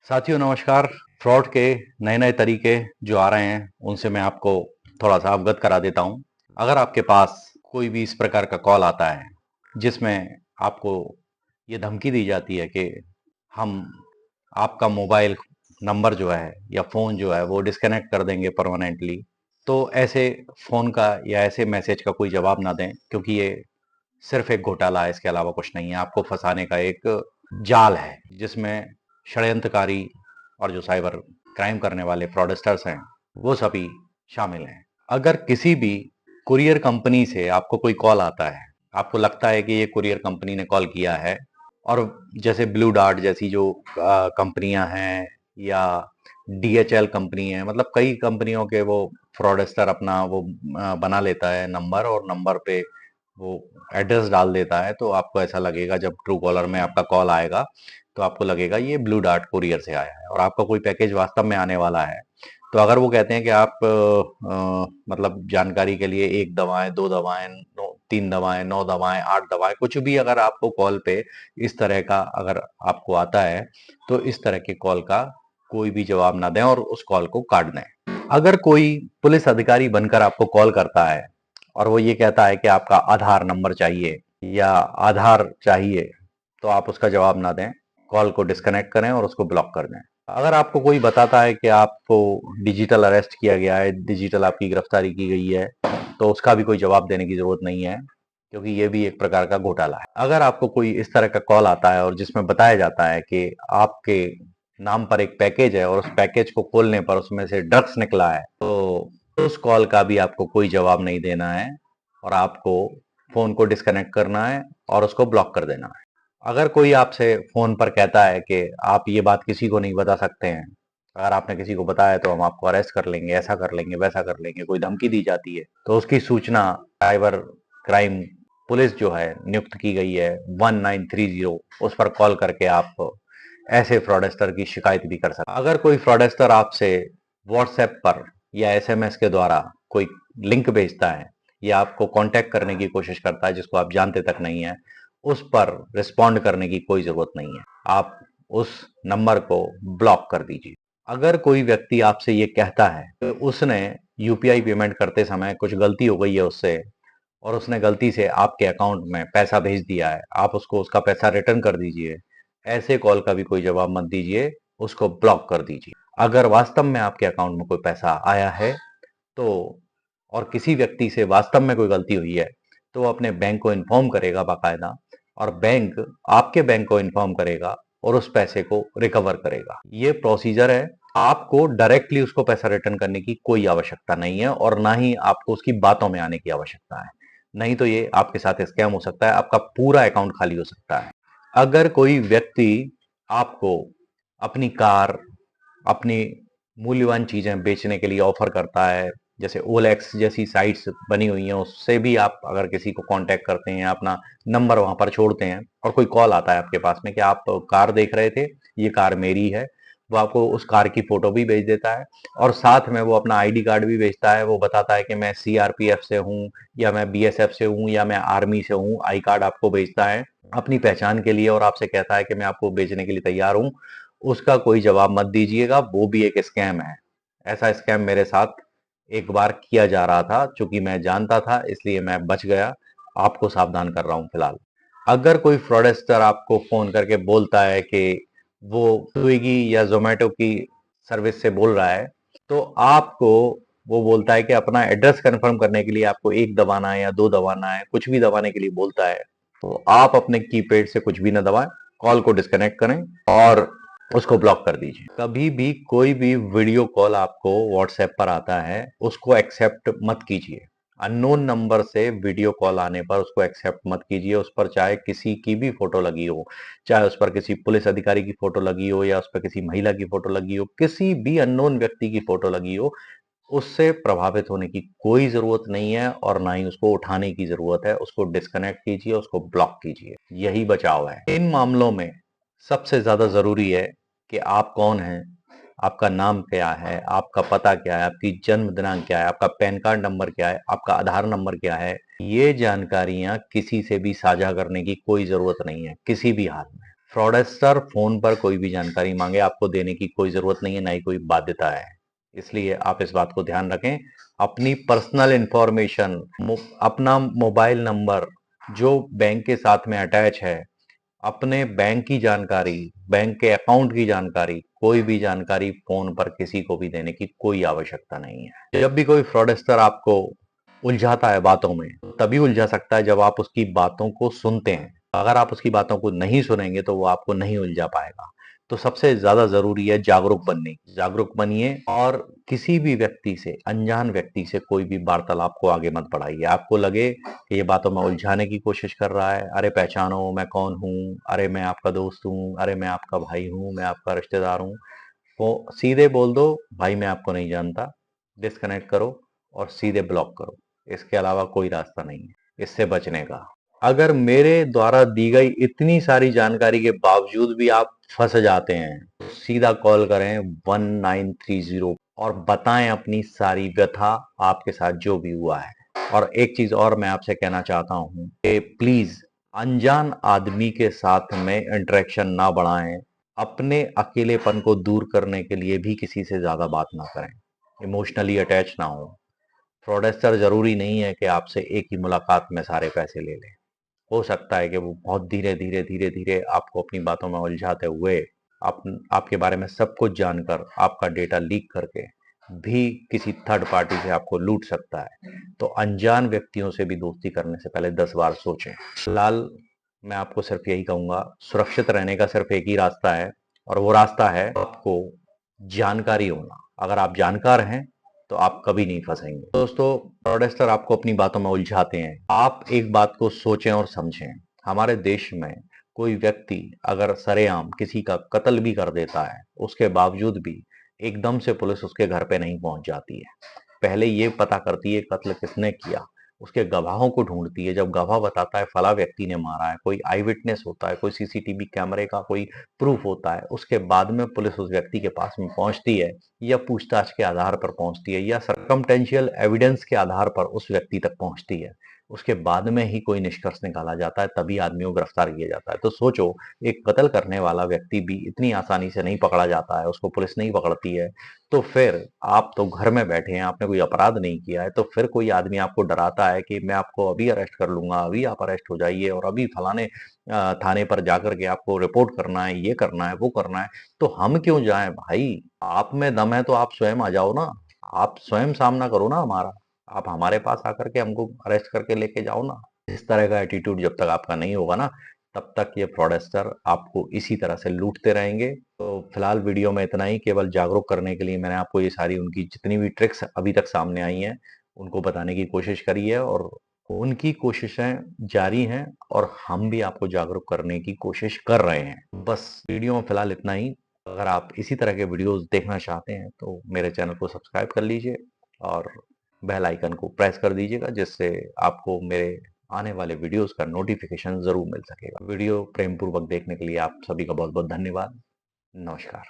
साथियों नमस्कार। फ्रॉड के नए नए तरीके जो आ रहे हैं उनसे मैं आपको थोड़ा सा अवगत करा देता हूं। अगर आपके पास कोई भी इस प्रकार का कॉल आता है जिसमें आपको ये धमकी दी जाती है कि हम आपका मोबाइल नंबर जो है या फ़ोन जो है वो डिस्कनेक्ट कर देंगे परमानेंटली, तो ऐसे फ़ोन का या ऐसे मैसेज का कोई जवाब ना दें, क्योंकि ये सिर्फ एक घोटाला है, इसके अलावा कुछ नहीं है। आपको फंसाने का एक जाल है जिसमें षड्यंत्रकारी और जो साइबर क्राइम करने वाले फ्रॉडस्टर्स हैं वो सभी शामिल हैं। अगर किसी भी कुरियर कंपनी से आपको कोई कॉल आता है, आपको लगता है कि ये कुरियर कंपनी ने कॉल किया है, और जैसे ब्लू डार्ट जैसी जो कंपनियां हैं या डीएचएल कंपनी है, मतलब कई कंपनियों के वो फ्रॉडस्टर अपना वो बना लेता है नंबर, और नंबर पे वो एड्रेस डाल देता है, तो आपको ऐसा लगेगा जब ट्रू कॉलर में आपका कॉल आएगा तो आपको लगेगा ये ब्लू डार्ट कुरियर से आया है और आपका कोई पैकेज वास्तव में आने वाला है। तो अगर वो कहते हैं कि आप मतलब जानकारी के लिए 1 दवाएं, 2 दवाएं, 3 दवाएं, 9 दवाएं, 8 दवाएं, कुछ भी अगर आपको कॉल पे इस तरह का अगर आपको आता है, तो इस तरह के कॉल का कोई भी जवाब ना दें और उस कॉल को काट दें। अगर कोई पुलिस अधिकारी बनकर आपको कॉल करता है और वो ये कहता है कि आपका आधार नंबर चाहिए या आधार चाहिए, तो आप उसका जवाब ना दें, कॉल को डिस्कनेक्ट करें और उसको ब्लॉक कर दें। अगर आपको कोई बताता है कि आपको डिजिटल अरेस्ट किया गया है, डिजिटल आपकी गिरफ्तारी की गई है, तो उसका भी कोई जवाब देने की जरूरत नहीं है, क्योंकि ये भी एक प्रकार का घोटाला है। अगर आपको कोई इस तरह का कॉल आता है और जिसमें बताया जाता है कि आपके नाम पर एक पैकेज है और उस पैकेज को खोलने पर उसमें से ड्रग्स निकला है, तो उस कॉल का भी आपको कोई जवाब नहीं देना है और आपको फोन को डिस्कनेक्ट करना है और उसको ब्लॉक कर देना है। अगर कोई आपसे फोन पर कहता है कि आप ये बात किसी को नहीं बता सकते हैं, अगर आपने किसी को बताया तो हम आपको अरेस्ट कर लेंगे, ऐसा कर लेंगे, वैसा कर लेंगे, कोई धमकी दी जाती है, तो उसकी सूचना साइबर क्राइम पुलिस जो है नियुक्त की गई है 1930, उस पर कॉल करके आप ऐसे फ्रॉडस्टर की शिकायत भी कर सकते हैं। अगर कोई फ्रॉडस्टर आपसे व्हाट्सएप पर या एसएमएस के द्वारा कोई लिंक भेजता है या आपको कांटेक्ट करने की कोशिश करता है जिसको आप जानते तक नहीं है, उस पर रिस्पॉन्ड करने की कोई जरूरत नहीं है, आप उस नंबर को ब्लॉक कर दीजिए। अगर कोई व्यक्ति आपसे ये कहता है कि उसने यूपीआई पेमेंट करते समय कुछ गलती हो गई है उससे और उसने गलती से आपके अकाउंट में पैसा भेज दिया है, आप उसको उसका पैसा रिटर्न कर दीजिए, ऐसे कॉल का भी कोई जवाब मत दीजिए, उसको ब्लॉक कर दीजिए। अगर वास्तव में आपके अकाउंट में कोई पैसा आया है तो, और किसी व्यक्ति से वास्तव में कोई गलती हुई है, तो वो अपने बैंक को इन्फॉर्म करेगा बाकायदा, और बैंक आपके बैंक को इन्फॉर्म करेगा और उस पैसे को रिकवर करेगा। ये प्रोसीजर है। आपको डायरेक्टली उसको पैसा रिटर्न करने की कोई आवश्यकता नहीं है और ना ही आपको उसकी बातों में आने की आवश्यकता है, नहीं तो ये आपके साथ स्कैम हो सकता है, आपका पूरा अकाउंट खाली हो सकता है। अगर कोई व्यक्ति आपको अपनी कार, अपनी मूल्यवान चीजें बेचने के लिए ऑफर करता है, जैसे ओलेक्स जैसी साइट्स बनी हुई हैं, उससे भी आप अगर किसी को कांटेक्ट करते हैं, अपना नंबर वहां पर छोड़ते हैं और कोई कॉल आता है आपके पास में कि आप कार देख रहे थे, ये कार मेरी है, वो आपको उस कार की फोटो भी भेज देता है और साथ में वो अपना आईडी कार्ड भी भेजता है। वो बताता है कि मैं सीआरपीएफ से हूँ या मैं बीएसएफ से हूँ या मैं आर्मी से हूँ, आई कार्ड आपको भेजता है अपनी पहचान के लिए और आपसे कहता है कि मैं आपको बेचने के लिए तैयार हूँ। उसका कोई जवाब मत दीजिएगा, वो भी एक स्कैम है। ऐसा स्कैम मेरे साथ एक बार किया जा रहा था, चूंकि मैं जानता था इसलिए मैं बच गया, आपको सावधान कर रहा हूं फिलहाल। अगर कोई फ्रॉडस्टर आपको फोन करके बोलता है कि वो स्विगी या जोमेटो की सर्विस से बोल रहा है, तो आपको वो बोलता है कि अपना एड्रेस कंफर्म करने के लिए आपको 1 दबाना है या 2 दबाना है, कुछ भी दबाने के लिए बोलता है, तो आप अपने कीपैड से कुछ भी ना दबाएं, कॉल को डिस्कनेक्ट करें और उसको ब्लॉक कर दीजिए। कभी भी कोई भी वीडियो कॉल आपको व्हाट्सएप पर आता है उसको एक्सेप्ट मत कीजिए। अननोन नंबर से वीडियो कॉल आने पर उसको एक्सेप्ट मत कीजिए। उस पर चाहे किसी की भी फोटो लगी हो, चाहे उस पर किसी पुलिस अधिकारी की फोटो लगी हो या उस पर किसी महिला की फोटो लगी हो, किसी भी अननोन व्यक्ति की फोटो लगी हो, उससे प्रभावित होने की कोई जरूरत नहीं है और ना ही उसको उठाने की जरूरत है। उसको डिस्कनेक्ट कीजिए, उसको ब्लॉक कीजिए, यही बचाव है। इन मामलों में सबसे ज्यादा जरूरी है कि आप कौन हैं, आपका नाम क्या है, आपका पता क्या है, आपकी जन्म दिनांक क्या है, आपका पैन कार्ड नंबर क्या है, आपका आधार नंबर क्या है। ये जानकारियां किसी से भी साझा करने की कोई जरूरत नहीं है, किसी भी हाल में। फ्रॉडस्टर फोन पर कोई भी जानकारी मांगे आपको देने की कोई जरूरत नहीं है, ना ही कोई बाध्यता है। इसलिए आप इस बात को ध्यान रखें। अपनी पर्सनल इंफॉर्मेशन, अपना मोबाइल नंबर जो बैंक के साथ में अटैच है, अपने बैंक की जानकारी, बैंक के अकाउंट की जानकारी, कोई भी जानकारी फोन पर किसी को भी देने की कोई आवश्यकता नहीं है। जब भी कोई फ्रॉडस्टर आपको उलझाता है बातों में, तभी उलझा सकता है जब आप उसकी बातों को सुनते हैं। अगर आप उसकी बातों को नहीं सुनेंगे तो वो आपको नहीं उलझा पाएगा। तो सबसे ज्यादा जरूरी है जागरूक बनने की। जागरूक बनिए और किसी भी व्यक्ति से, अनजान व्यक्ति से कोई भी वार्तालाप को आगे मत बढ़ाइए। आपको लगे कि ये बातों में उलझाने की कोशिश कर रहा है, अरे पहचानो मैं कौन हूँ, अरे मैं आपका दोस्त हूँ, अरे मैं आपका भाई हूँ, मैं आपका रिश्तेदार हूँ, वो सीधे बोल दो भाई मैं आपको नहीं जानता, डिस्कनेक्ट करो और सीधे ब्लॉक करो। इसके अलावा कोई रास्ता नहीं है इससे बचने का। अगर मेरे द्वारा दी गई इतनी सारी जानकारी के बावजूद भी आप फंस जाते हैं तो सीधा कॉल करें 1930 और बताएं अपनी सारी व्यथा, आपके साथ जो भी हुआ है। और एक चीज और मैं आपसे कहना चाहता हूं कि प्लीज अनजान आदमी के साथ में इंटरेक्शन ना बढ़ाएं। अपने अकेलेपन को दूर करने के लिए भी किसी से ज्यादा बात ना करें, इमोशनली अटैच ना हो। फ्रॉडस्टर जरूरी नहीं है कि आपसे एक ही मुलाकात में सारे पैसे ले ले। हो सकता है कि वो बहुत धीरे धीरे धीरे धीरे आपको अपनी बातों में उलझाते हुए आप आपके बारे में सब कुछ जानकर आपका डेटा लीक करके भी किसी थर्ड पार्टी से आपको लूट सकता है। तो अनजान व्यक्तियों से भी दोस्ती करने से पहले 10 बार सोचें। फिलहाल मैं आपको सिर्फ यही कहूंगा, सुरक्षित रहने का सिर्फ एक ही रास्ता है और वो रास्ता है आपको जानकारी होना। अगर आप जानकार हैं तो आप कभी नहीं फंसेंगे। दोस्तों, फ्रॉडस्टर आपको अपनी बातों में उलझाते हैं। आप एक बात को सोचें और समझें। हमारे देश में कोई व्यक्ति अगर सरेआम किसी का कत्ल भी कर देता है, उसके बावजूद भी एकदम से पुलिस उसके घर पे नहीं पहुंच जाती है। पहले ये पता करती है कत्ल किसने किया, उसके गवाहों को ढूंढती है। जब गवाह बताता है फला व्यक्ति ने मारा है, कोई आई विटनेस होता है, कोई सीसीटीवी कैमरे का कोई प्रूफ होता है, उसके बाद में पुलिस उस व्यक्ति के पास में पहुंचती है, या पूछताछ के आधार पर पहुंचती है, या सर्कमटेंशियल एविडेंस के आधार पर उस व्यक्ति तक पहुंचती है। उसके बाद में ही कोई निष्कर्ष निकाला जाता है, तभी आदमी को गिरफ्तार किया जाता है। तो सोचो, एक कत्ल करने वाला व्यक्ति भी इतनी आसानी से नहीं पकड़ा जाता है, उसको पुलिस नहीं पकड़ती है। तो फिर आप तो घर में बैठे हैं, आपने कोई अपराध नहीं किया है, तो फिर कोई आदमी आपको डराता है कि मैं आपको अभी अरेस्ट कर लूंगा, अभी आप अरेस्ट हो जाइए और अभी फलाने थाने पर जाकर के आपको रिपोर्ट करना है, ये करना है, वो करना है। तो हम क्यों जाएं भाई? आप में दम है तो आप स्वयं आ जाओ ना, आप स्वयं सामना करो ना हमारा। आप हमारे पास आकर के हमको अरेस्ट करके लेके जाओ ना। इस तरह का एटीट्यूड जब तक आपका नहीं होगा ना, तब तक ये फ्रॉडस्टर आपको इसी तरह से लूटते रहेंगे। तो फिलहाल वीडियो में इतना ही, केवल जागरूक करने के लिए मैंने आपको ये सारी उनकी जितनी भी ट्रिक्स अभी तक सामने आई हैं उनको बताने की कोशिश करी है, और उनकी कोशिशें जारी हैं और हम भी आपको जागरूक करने की कोशिश कर रहे हैं। बस वीडियो में फिलहाल इतना ही। अगर आप इसी तरह के वीडियोस देखना चाहते हैं तो मेरे चैनल को सब्सक्राइब कर लीजिए और बेल आइकन को प्रेस कर दीजिएगा, जिससे आपको मेरे आने वाले वीडियोस का नोटिफिकेशन जरूर मिल सकेगा। वीडियो प्रेम पूर्वक देखने के लिए आप सभी का बहुत बहुत धन्यवाद। नमस्कार।